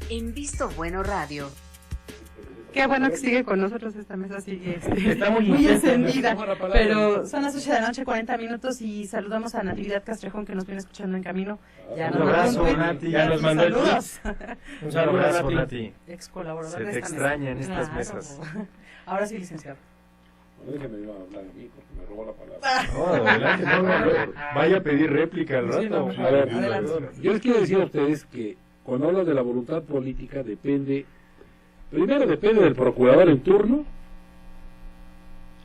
en Visto Bueno Radio. Qué bueno que sigue con nosotros, esta mesa sigue está muy encendida, pero son las 8 de la noche, 40 minutos, y saludamos a Natividad Castrejón, que nos viene escuchando en camino. Ya un abrazo, Nati. Ya nos mandó saludos. Un saludo, Nati. Ex colaborador Se de te esta extraña mesa. en estas mesas. Ahora sí, licenciado. Déjeme iba a hablar a mí porque me robó la palabra. No, adelante, no, vaya a pedir réplica al rato. A ver, Adelante. yo les quiero decir a ustedes que cuando hablo de la voluntad política primero depende del procurador en turno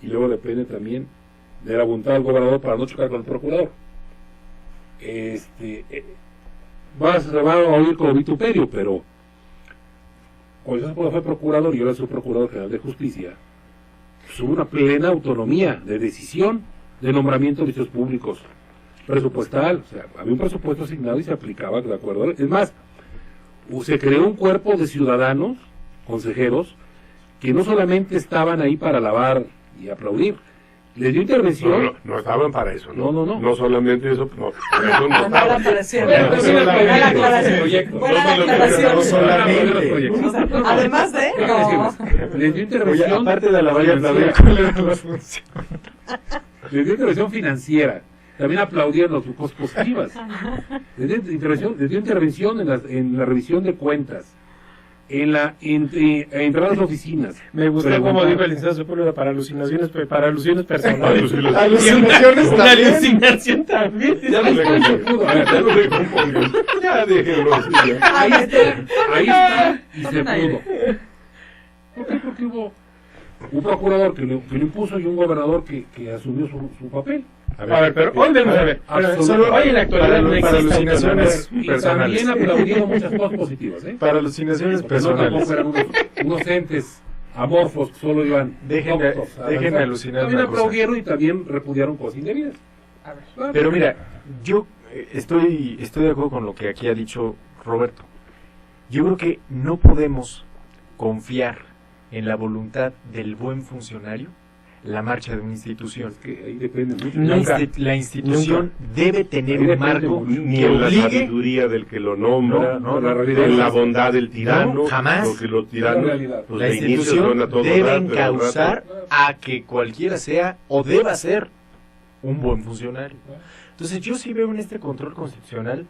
y luego depende también de la voluntad del gobernador para no chocar con el procurador. Se va a oír como vituperio, pero cuando yo fue procurador y yo era su procurador general de justicia, pues hubo una plena autonomía de decisión de nombramiento de servicios públicos, presupuestal, o sea, había un presupuesto asignado y se aplicaba de acuerdo. Es más, se creó un cuerpo de ciudadanos, consejeros, que no solamente estaban ahí para alabar y aplaudir, les dio intervención. No estaban para eso, ¿no? No. No solamente eso, no. Eso no Buena aclaración. Además de... Les dio intervención. Aparte de alabar y aplaudir, les dio intervención financiera. También aplaudían las cosas positivas. Les dio intervención en la revisión de cuentas, en la entrada a las oficinas. Me gustó como dijo el licenciado Sepúlveda, para alusiones personales. Una alucinación también. Ya no le compongan. Ya déjenlo así. Ahí está, y se pudo. ¿Por qué? Porque hubo un procurador que lo impuso y un gobernador que asumió su papel. A ver, pero hoy vemos a ver. Solo hoy en la actualidad no para existe alucinaciones Y personales. también aplaudieron muchas cosas positivas, Para alucinaciones No personales. tampoco eran unos entes amorfos que solo iban. Déjenme avanzar. alucinar También una cosa. aplaudieron y también repudiaron cosas indebidas. Pero mira, yo estoy de acuerdo con lo que aquí ha dicho Roberto. Yo creo que no podemos confiar en la voluntad del buen funcionario la marcha de una institución. Es que ahí depende mucho. La institución debe tener Ahí un depende marco mucho. Ni que en la obligue. sabiduría del que lo nombra, No, la realidad en es- la bondad del tirano, No, jamás. porque los tiranos, La realidad. pues, La de inicio son institución a todo debe dar, pero al encauzar rato- a que cualquiera sea o deba ser un buen funcionario. Entonces yo sí veo en este control constitucional,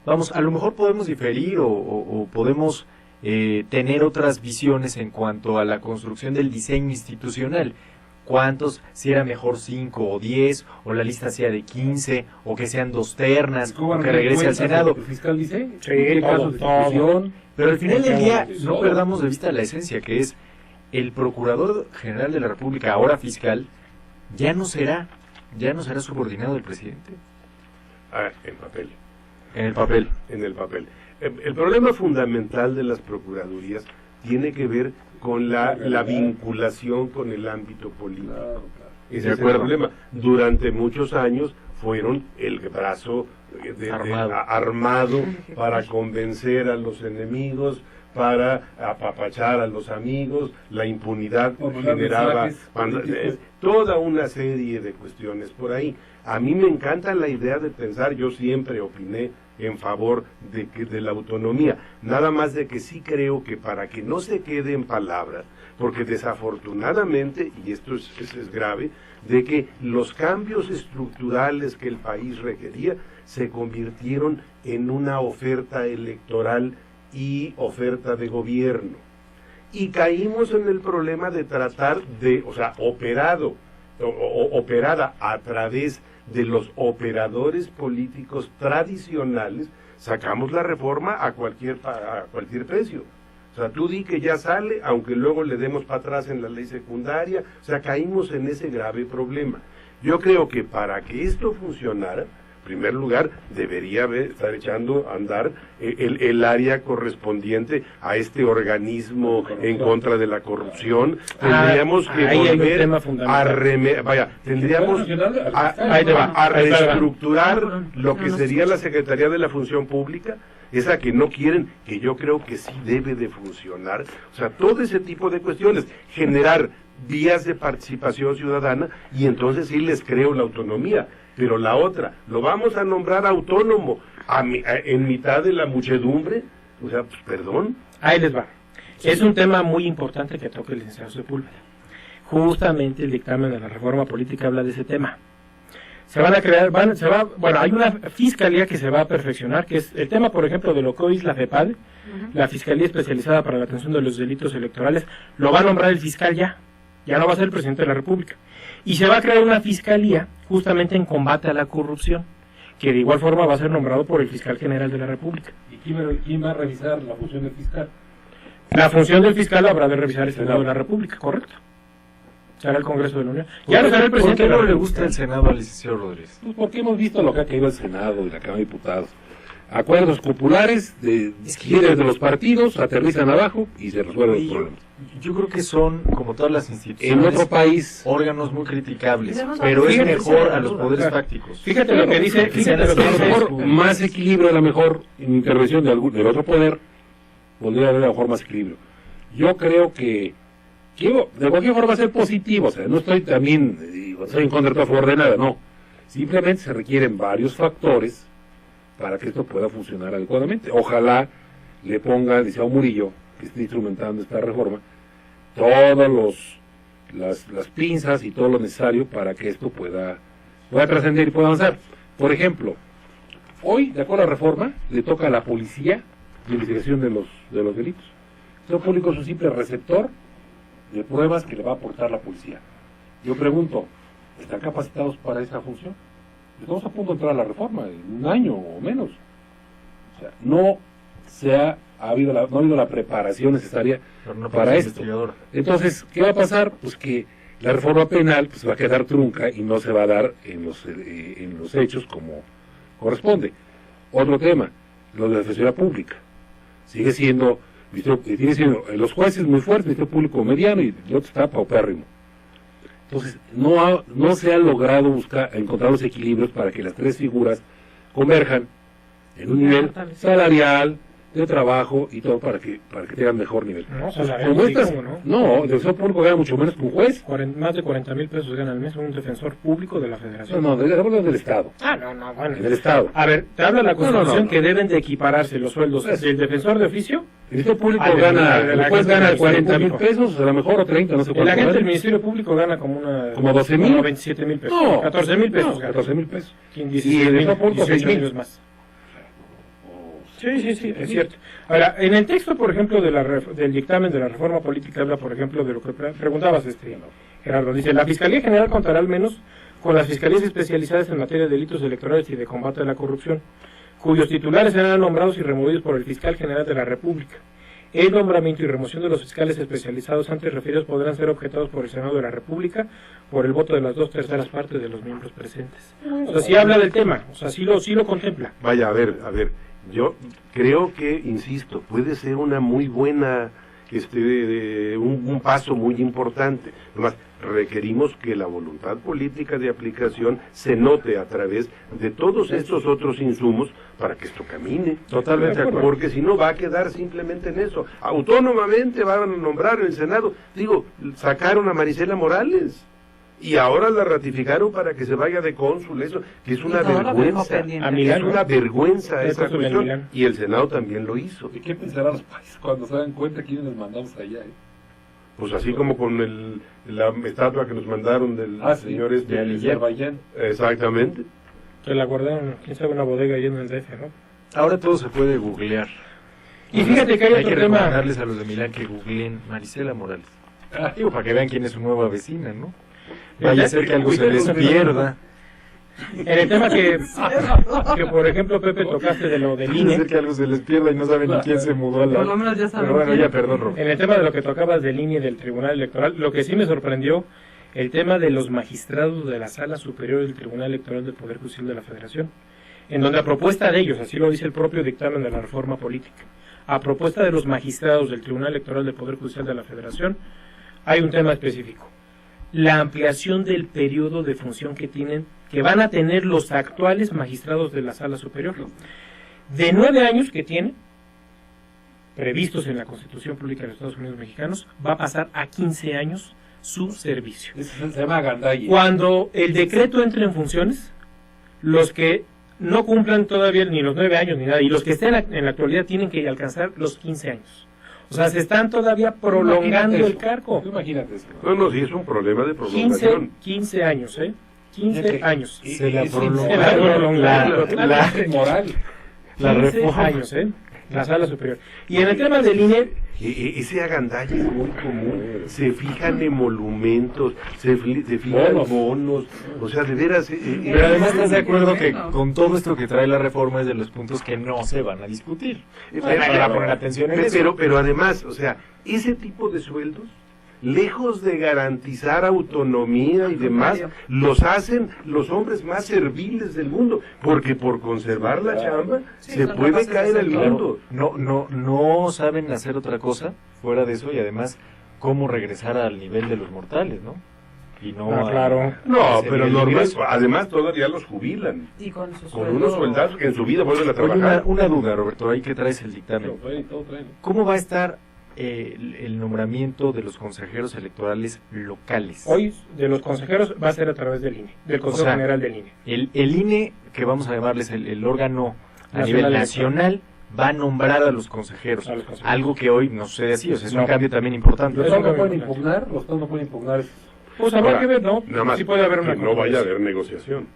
vamos, a lo mejor podemos diferir o podemos tener otras visiones en cuanto a la construcción del diseño institucional. ¿Cuántos? Si era mejor 5 o 10, o la lista sea de 15, o que sean 2 ternas, o que regrese al Senado. El fiscal dice, Sí, ¿qué todo, casos de ejecución? Pero al final del día no Todo. perdamos de vista la esencia, que es el Procurador General de la República, ahora fiscal, ya no será subordinado del presidente en papel. en el papel. En el papel. El problema fundamental de las procuradurías tiene que ver con la vinculación con el ámbito político. Claro. Ese De es el acuerdo. problema. Durante muchos años fueron el brazo armado para convencer a los enemigos, para apapachar a los amigos, la impunidad Por mandar generaba mensajes políticos. toda una serie de cuestiones por ahí. A mí me encanta la idea de pensar, yo siempre opiné en favor de la autonomía, nada más de que sí creo que para que no se quede en palabras, porque desafortunadamente, y esto es grave, de que los cambios estructurales que el país requería se convirtieron en una oferta electoral y oferta de gobierno. Y caímos en el problema de tratar de, o sea, operada a través de los operadores políticos tradicionales, sacamos la reforma a cualquier precio. O sea, tú di que ya sale, aunque luego le demos para atrás en la ley secundaria, o sea, caímos en ese grave problema. Yo creo que para que esto funcionara, en primer lugar, debería estar echando a andar el área correspondiente a este organismo en contra de la corrupción. Tendríamos que ahí hay un volver tema fundamental. tendríamos a reestructurar lo que sería la Secretaría de la Función Pública, esa que no quieren, que yo creo que sí debe de funcionar. O sea, todo ese tipo de cuestiones, generar vías de participación ciudadana, y entonces sí les creo la autonomía. Pero la otra, lo vamos a nombrar autónomo en mitad de la muchedumbre. O sea, pues, perdón. Ahí les va. Es un tema muy importante que toca el licenciado Sepúlveda. Justamente el dictamen de la reforma política habla de ese tema. Se van a crear, hay una fiscalía que se va a perfeccionar, que es el tema, por ejemplo, de lo que hoy es la FEPADE, la Fiscalía Especializada para la Atención de los Delitos Electorales, lo va a nombrar el fiscal ya no va a ser el presidente de la República. Y se va a crear una fiscalía justamente en combate a la corrupción, que de igual forma va a ser nombrado por el fiscal general de la República. ¿Y quién va a revisar la función del fiscal? La función del fiscal habrá de revisar el Senado de la República, correcto. Será el Congreso de la Unión. Ya no será el presidente. ¿Por qué no de la le República? gusta el Senado al licenciado Rodríguez? Pues porque hemos visto lo que ha caído el Senado y la Cámara de Diputados. Acuerdos populares de líderes de los partidos aterrizan abajo y se resuelven los problemas. Yo creo que son, como todas las En instituciones, otro país, órganos muy criticables, Debemos pero es fíjate, mejor sí, a los duda, poderes claro. fácticos. Fíjate lo que dice, fíjate lo que a lo dice. mejor más equilibrio, a lo mejor intervención del otro poder, podría haber a lo mejor más equilibrio. Yo creo que de cualquier forma ser positivo, o sea, no estoy también, estoy en contra a favor de nada, no. Simplemente se requieren varios factores para que esto pueda funcionar adecuadamente. Ojalá le ponga al licenciado Murillo, que esté instrumentando esta reforma, todas las pinzas y todo lo necesario para que esto pueda trascender y pueda avanzar. Por ejemplo, hoy, de acuerdo a la reforma, le toca a la policía la investigación de los delitos. El Ministerio Público es un simple receptor de pruebas que le va a aportar la policía. Yo pregunto, ¿están capacitados para esa función? Estamos a punto de entrar a la reforma, en un año o menos. O sea, no ha habido la preparación necesaria Pero no para ser esto. investigador. Entonces, ¿qué va a pasar? Pues que la reforma penal pues va a quedar trunca y no se va a dar en los hechos como corresponde. Otro tema, lo de la Defensoría Pública. Sigue siendo los jueces muy fuertes, el Ministerio Público mediano y el otro está paupérrimo. Entonces, no se ha logrado encontrar los equilibrios para que las tres figuras converjan en un nivel salarial, de trabajo y todo para que tengan mejor nivel. No, Como estas, no, el defensor público gana mucho menos que un juez. Más de 40,000 pesos gana al mes un defensor público de la Federación. No, del Estado. Bueno. Del Estado. A ver, te habla la Constitución No. que deben de equipararse los sueldos del defensor de oficio. El Ministerio Público El juez gana agente 40,000 pesos, a lo mejor o 30, no sé El cuánto. agente del gana. Ministerio Público gana como 12,000. 27,000 pesos. No. 14,000 pesos gana. 14,000 pesos. Y el 16,000 Ministerio Público 16,000 más. Sí, es cierto. Ahora, en el texto, por ejemplo, del dictamen de la reforma política, habla, por ejemplo, de lo que preguntabas, Gerardo. Dice, la Fiscalía General contará al menos con las fiscalías especializadas en materia de delitos electorales y de combate a la corrupción, cuyos titulares serán nombrados y removidos por el Fiscal General de la República. El nombramiento y remoción de los fiscales especializados antes referidos podrán ser objetados por el Senado de la República por el voto de las 2/3 partes de los miembros presentes. O sea, sí habla del tema, o sea, sí lo contempla. Vaya, a ver, yo creo que, insisto, puede ser una muy buena, un paso muy importante. Además, requerimos que la voluntad política de aplicación se note a través de todos estos otros insumos para que esto camine. Totalmente de acuerdo. Porque si no va a quedar simplemente en eso. Autónomamente van a nombrar en el Senado. Sacaron a Marisela Morales. Y ahora la ratificaron para que se vaya de cónsul, eso, que es una vergüenza. A Milán, Es una vergüenza Es esa cónsul en cuestión. Milán. Y el Senado también lo hizo. ¿Y qué pensarán los países cuando se dan cuenta quiénes les mandamos allá? Pues así como con la estatua que nos mandaron del señor de Azerbaiyán. Exactamente. que la guardaron, quién sabe, una bodega ahí en el DF, ¿no? Ahora todo se puede googlear. Y fíjate que hay que otro tema. recomendarles a los de Milán que googleen Marisela Morales. Digo, para que vean quién es su nueva vecina, ¿no? Vaya a ser que algo se les pierda. En el tema que por ejemplo, Pepe, tocaste de lo del Puede INE. ser que algo se les pierda y no saben ni quién se mudó a la... Por lo menos ya saben Pero bueno, quién. ya, perdón, Rob. En el tema de lo que tocabas del INE y del Tribunal Electoral, lo que sí me sorprendió, el tema de los magistrados de la Sala Superior del Tribunal Electoral del Poder Judicial de la Federación, en donde a propuesta de ellos, así lo dice el propio dictamen de la reforma política, a propuesta de los magistrados del Tribunal Electoral del Poder Judicial de la Federación, hay un tema específico. La ampliación del periodo de función que van a tener los actuales magistrados de la Sala Superior. De 9 años que tienen, previstos en la Constitución Política de los Estados Unidos Mexicanos, va a pasar a 15 años su servicio. Se llama Gandalle. Cuando el decreto entre en funciones, los que no cumplan todavía ni los 9 años ni nada, y los que estén en la actualidad tienen que alcanzar los 15 años. O sea, se están todavía prolongando el cargo. Imagínate eso. No, sí es un problema de prolongación. 15 años, 15 años. Se la prolongó. Se la prolongaron. Moral. La 15 reforma. años, la sala superior. Y en el tema del INE, Ese agandalle es muy común. Se fijan en monumentos, se fijan en bonos. O sea, de veras. Pero además estás de acuerdo que con todo esto que trae la reforma es de los puntos que no se van a discutir. Para poner atención en eso. Pero además, o sea, ese tipo de sueldos, lejos de garantizar autonomía y demás, los hacen los hombres más serviles del mundo, porque por conservar la chamba se puede caer el mundo. No saben hacer otra cosa fuera de eso, y además cómo regresar al nivel de los mortales, ¿no? Y no claro. No, pero normal, además todavía los jubilan Y con unos sueldados que en su vida vuelven a Oye, trabajar. una duda, Roberto, ahí que traes el dictamen. Todo traen. ¿Cómo va a estar el nombramiento de los consejeros electorales locales? hoy de los consejeros va a ser a través del INE, del Consejo General del INE. El INE, que vamos a llamarles el órgano a Nacional nivel electoral. nacional, va a nombrar a los consejeros. A los consejeros. Algo que hoy no sucede así, o sea, es un No. cambio también importante. Eso Los no no pueden pueden impugnar, los no pueden impugnar. Pues habrá Ahora, que ver, ¿no? Nada más, Sí puede haber una que no vaya a controversia. haber negociación.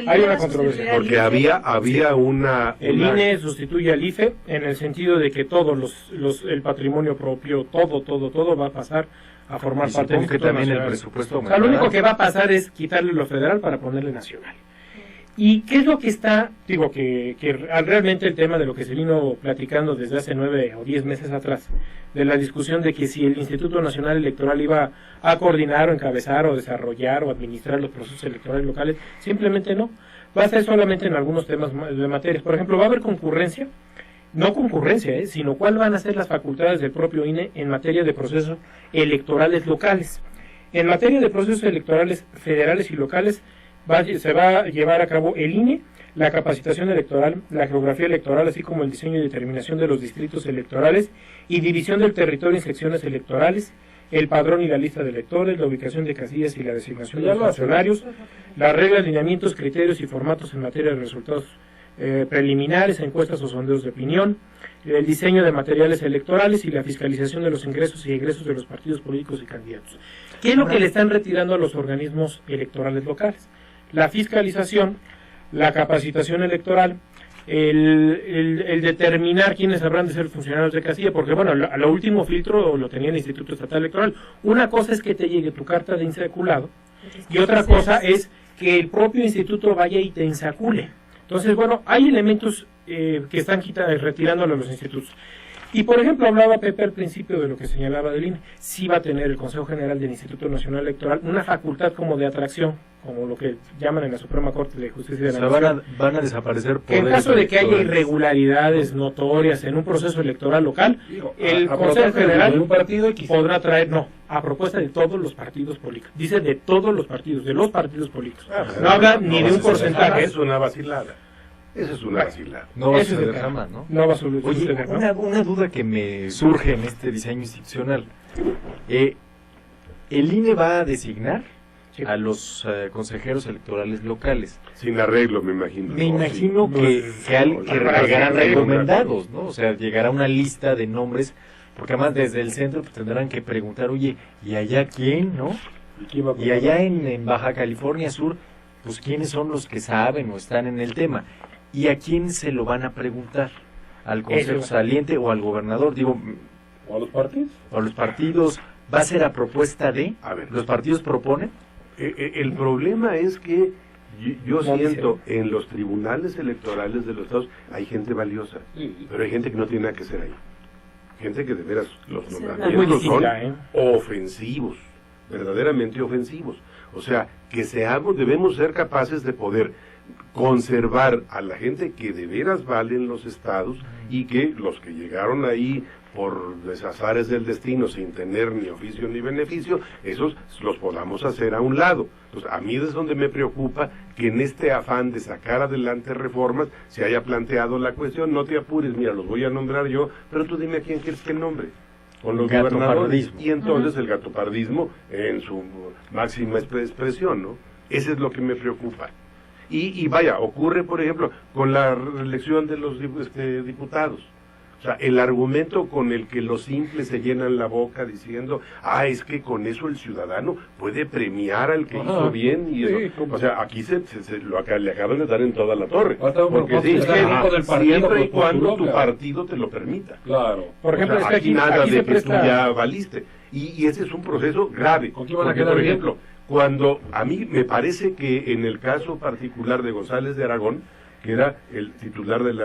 Hay una controversia. Porque había una... El una- INE sustituye al IFE en el sentido de que todo el patrimonio propio, todo va a pasar a formar Y parte del supongo que Instituto también el Nacional. presupuesto O sea, lo aumentará. único que va a pasar es quitarle lo federal para ponerle nacional. ¿Y qué es lo que está? Digo, que realmente el tema de lo que se vino platicando desde hace 9 o 10 meses atrás, de la discusión de que si el Instituto Nacional Electoral iba a coordinar o encabezar o desarrollar o administrar los procesos electorales locales, simplemente no. Va a ser solamente en algunos temas de materias. Por ejemplo, va a haber concurrencia, no concurrencia, sino cuáles van a ser las facultades del propio INE en materia de procesos electorales locales. En materia de procesos electorales federales y locales, se va a llevar a cabo el INE, la capacitación electoral, la geografía electoral, así como el diseño y determinación de los distritos electorales y división del territorio en secciones electorales, el padrón y la lista de electores, la ubicación de casillas y la designación de los funcionarios, las reglas, lineamientos, criterios y formatos en materia de resultados preliminares, encuestas o sondeos de opinión, el diseño de materiales electorales y la fiscalización de los ingresos y egresos de los partidos políticos y candidatos. ¿Qué es lo que le están retirando a los organismos electorales locales? La fiscalización, la capacitación electoral, el determinar quiénes habrán de ser funcionarios de casilla, porque bueno, a lo último filtro lo tenía el Instituto Estatal Electoral. Una cosa es que te llegue tu carta de insaculado y otra cosa es que el propio instituto vaya y te insacule. Entonces, bueno, hay elementos que están retirándolo a los institutos. Y, por ejemplo, hablaba Pepe al principio de lo que señalaba del INE. Sí va a tener el Consejo General del Instituto Nacional Electoral una facultad como de atracción, como lo que llaman en la Suprema Corte de Justicia de la Nación. Van a desaparecer Que en poderes caso de que haya electorales. irregularidades notorias en un proceso electoral local, el Consejo General de un partido X podrá traer, a propuesta de todos los partidos políticos. Dice de todos los partidos, de los partidos políticos. No habla ni de un porcentaje. Es una vacilada. Esa es una vacilada. No va a Eso es suceder el jamás, ¿no? No va a Oye, suceder, ¿no? una duda que me surge en este diseño institucional. ¿El INE va a designar Sí. a los consejeros electorales locales? Sin arreglo, me imagino. Me ¿no? imagino Sí. que Para llegarán que- recomendados, ¿no? O sea, llegará una lista de nombres, porque además desde el centro pues, tendrán que preguntar, oye, ¿y allá quién, no? Y allá en Baja California Sur, pues quiénes son los que saben o están en el tema. ¿Y a quién se lo van a preguntar? ¿Al consejo Eso. saliente o al gobernador? Digo, ¿O a los partidos? ¿o a los partidos? ¿Va a ser a propuesta de? A ver, ¿Los partidos proponen? el problema es que yo No siento en los tribunales electorales de los estados hay gente valiosa, Sí. pero hay gente que no tiene nada que hacer ahí. Gente que de veras los Es muy nombramientos son distinta, ofensivos, verdaderamente ofensivos. O sea, que debemos ser capaces de poder conservar a la gente que de veras valen los estados y que los que llegaron ahí por desazares del destino sin tener ni oficio ni beneficio, esos los podamos hacer a un lado. Entonces, a mí es donde me preocupa que en este afán de sacar adelante reformas se haya planteado la cuestión, no te apures, mira, los voy a nombrar yo, pero tú dime a quién quieres que nombre. Con los gobernadores. Gatopardismo. Y entonces el gatopardismo en su máxima expresión, ¿no? Ese es lo que me preocupa. Y vaya, ocurre, por ejemplo, con la reelección de los diputados. O sea, el argumento con el que los simples se llenan la boca diciendo, es que con eso el ciudadano puede premiar al que hizo bien y eso. Sí, O sea, aquí le acaban de dar en toda la torre. Porque sí, es que siempre y cuando tu partido te lo permita. Claro. Por ejemplo, o sea, es que aquí nada aquí de se que presta... tú ya valiste. Y ese es un proceso grave. ¿Con quién van a Porque, quedar por bien? ejemplo, cuando a mí me parece que en el caso particular de González de Aragón, que era el titular del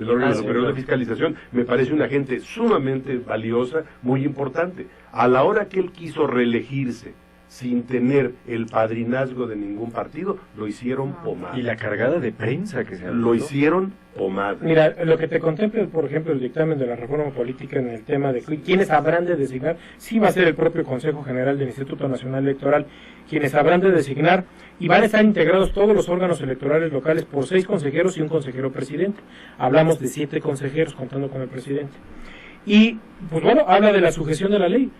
órgano superior de fiscalización, me parece una gente sumamente valiosa, muy importante. A la hora que él quiso reelegirse sin tener el padrinazgo de ningún partido, lo hicieron pomada. Y la cargada de prensa que se Lo hicieron pomada. Mira, lo que te contempla, por ejemplo, el dictamen de la reforma política en el tema de quiénes habrán de designar, sí va a ser el propio Consejo General del Instituto Nacional Electoral, quienes habrán de designar, y van a estar integrados todos los órganos electorales locales por 6 consejeros y un consejero presidente. Hablamos de 7 consejeros contando con el presidente. Y, pues bueno, habla de la sujeción de la ley.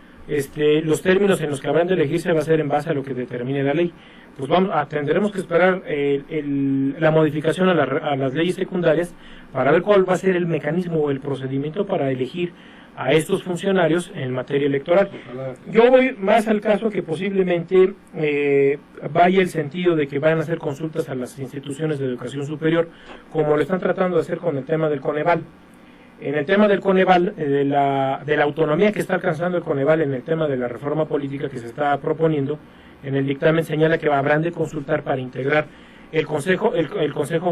Los términos en los que habrán de elegirse va a ser en base a lo que determine la ley. Pues tendremos que esperar la modificación a las leyes secundarias para ver cuál va a ser el mecanismo o el procedimiento para elegir a estos funcionarios en materia electoral. Yo voy más al caso que posiblemente vaya el sentido de que van a hacer consultas a las instituciones de educación superior, como lo están tratando de hacer con el tema del Coneval. En el tema del Coneval, de la autonomía que está alcanzando el Coneval en el tema de la reforma política que se está proponiendo, en el dictamen señala que habrán de consultar para integrar el consejo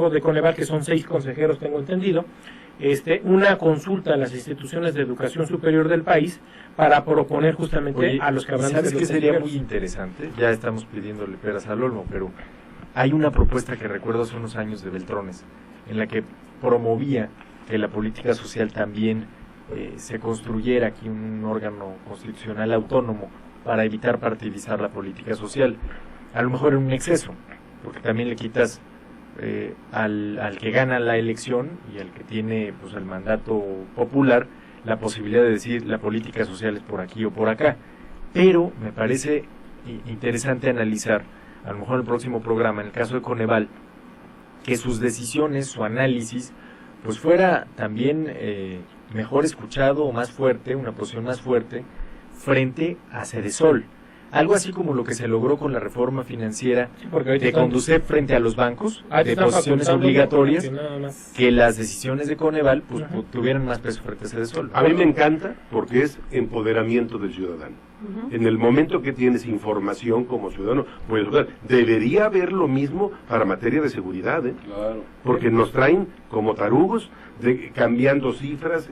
de Coneval, que son 6 consejeros, tengo entendido, una consulta a las instituciones de educación superior del país para proponer justamente a los que habrán de ser ¿sabes qué sería muy interesante? Ya estamos pidiéndole peras al olmo, pero hay una propuesta que recuerdo hace unos años de Beltrones, en la que promovía que la política social también se construyera aquí un órgano constitucional autónomo para evitar partidizar la política social. A lo mejor en un exceso, porque también le quitas al que gana la elección y al que tiene pues el mandato popular la posibilidad de decir la política social es por aquí o por acá. Pero me parece interesante analizar, a lo mejor en el próximo programa, en el caso de Coneval, que sus decisiones, su análisis, pues fuera también mejor escuchado o más fuerte, una posición más fuerte frente a Cedesol. Algo así como lo que se logró con la reforma financiera de conducir frente a los bancos, de posiciones obligatorias, que las decisiones de Coneval pues, tuvieran más peso frente a Cedesol. A mí me encanta porque es empoderamiento del ciudadano. En el momento que tienes información como ciudadano, pues debería haber lo mismo para materia de seguridad, Claro. Porque nos traen como tarugos, cambiando cifras,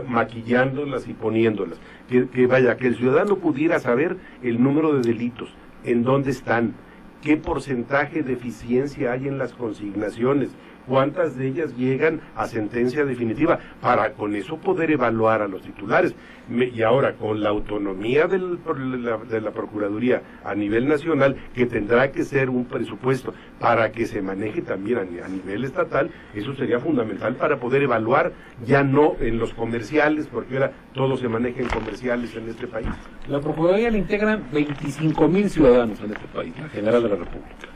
maquillándolas y poniéndolas. Que vaya, que el ciudadano pudiera saber el número de delitos, en dónde están, qué porcentaje de eficiencia hay en las consignaciones, cuántas de ellas llegan a sentencia definitiva, para con eso poder evaluar a los titulares. Y ahora, con la autonomía de la Procuraduría a nivel nacional, que tendrá que ser un presupuesto para que se maneje también a nivel estatal, eso sería fundamental para poder evaluar, ya no en los comerciales, porque ahora todo se maneja en comerciales en este país. La Procuraduría le integran 25,000 ciudadanos en este país, la General de la República.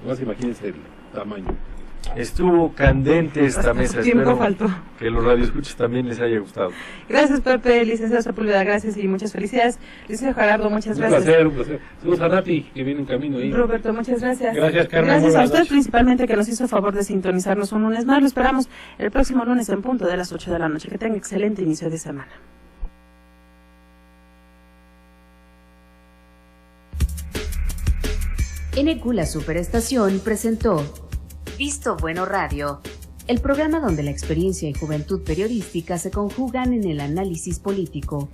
Más imagínense el tamaño. Estuvo candente esta mesa, Tiempo espero faltó. que los radioescuchas también les haya gustado. Gracias, Pepe, licenciado Sepúlveda, gracias y muchas felicidades. Licenciado Gerardo, muchas gracias. Un placer. Saludos a Nati, que viene en camino ahí. Roberto, muchas gracias. Gracias, Carmen. Gracias a Buenas usted noches. principalmente que nos hizo favor de sintonizarnos un lunes más. Lo esperamos el próximo lunes en punto de las 8 de la noche. Que tenga excelente inicio de semana. NQ La Superestación presentó Visto Bueno Radio, el programa donde la experiencia y juventud periodística se conjugan en el análisis político.